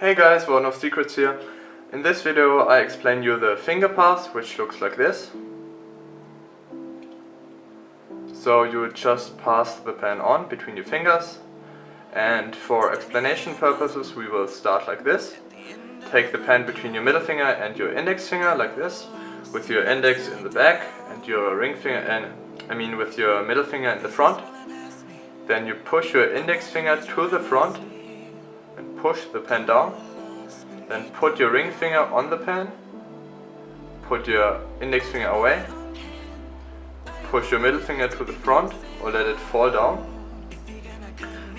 Hey guys, Warden of Secrets here. In this video I explain you the Fingerpass, which looks like this. So you just pass the pen on between your fingers, and for explanation purposes we will start like this. Take the pen between your middle finger and your index finger like this, with your index in the back and your ring finger with your middle finger in the front. Then you push your index finger to the front and push the pen down. Then put your ring finger on the pen, put your index finger away, push your middle finger to the front or let it fall down,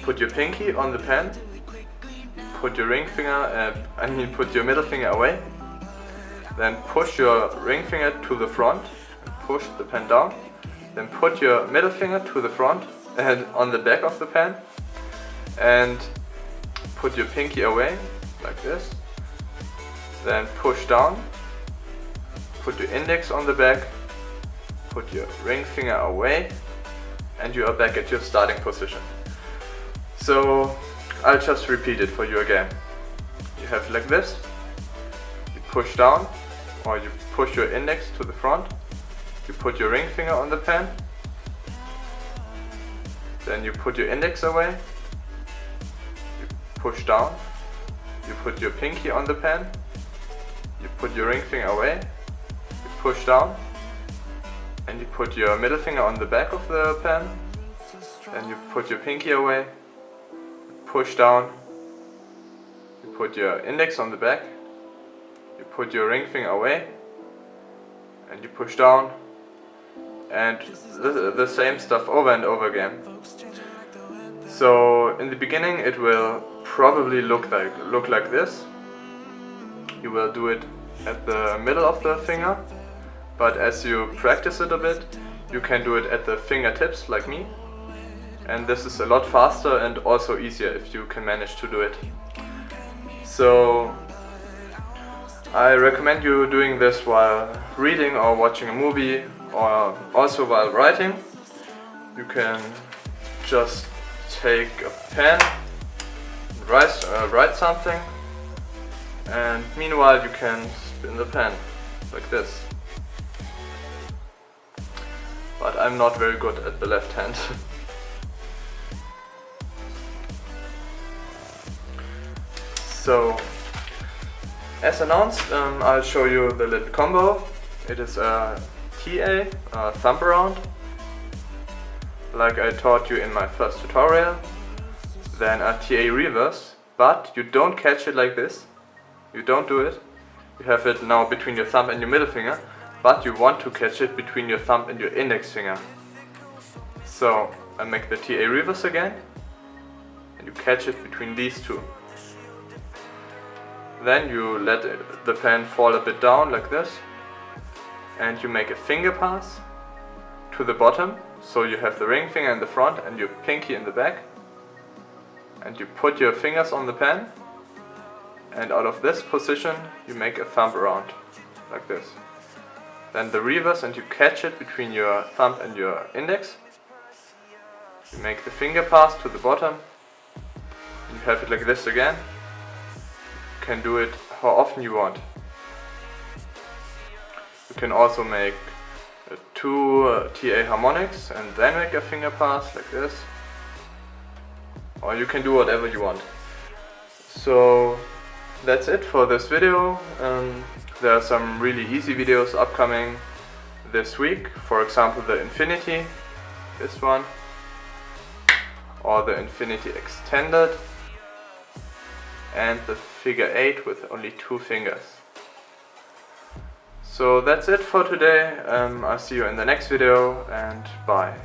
put your pinky on the pen, put your put your middle finger away, then push your ring finger to the front and push the pen down, then put your middle finger to the front and on the back of the pen and put your pinky away like this, then push down, put your index on the back, put your ring finger away, and you are back at your starting position. So I'll just repeat it for you again. You have like this, you push down or you push your index to the front, you put your ring finger on the pen, then you put your index away, you push down, you put your pinky on the pen, you put your ring finger away, you push down, and you put your middle finger on the back of the pen, then you put your pinky away, push down, you put your index on the back, you put your ring finger away, and you push down, and the same stuff over and over again. So in the beginning it will probably look like this. You will do it at the middle of the finger, but as you practice it a bit, you can do it at the fingertips like me. And this is a lot faster and also easier if you can manage to do it. So I recommend you doing this while reading or watching a movie, or also while writing. You can just take a pen, write something, and meanwhile you can spin the pen like this. But I'm not very good at the left hand. So, as announced, I'll show you the little combo. It is a TA, a thumb around, like I taught you in my first tutorial. Then a TA reverse, but you don't catch it like this. You don't do it. You have it now between your thumb and your middle finger, but you want to catch it between your thumb and your index finger. So I make the TA reverse again, and you catch it between these two. Then you let the pen fall a bit down like this, and you make a finger pass to the bottom. So you have the ring finger in the front and your pinky in the back, and you put your fingers on the pen, and out of this position you make a thumb around like this. Then the reverse, and you catch it between your thumb and your index. You make the finger pass to the bottom, and you have it like this again. You can do it how often you want. You can also make two TA harmonics and then make a finger pass like this. Or you can do whatever you want. So that's it for this video. There are some really easy videos upcoming this week. For example, the Infinity, this one, or the Infinity Extended, and the figure 8 with only 2 fingers. So that's it for today. I'll see you in the next video, and bye.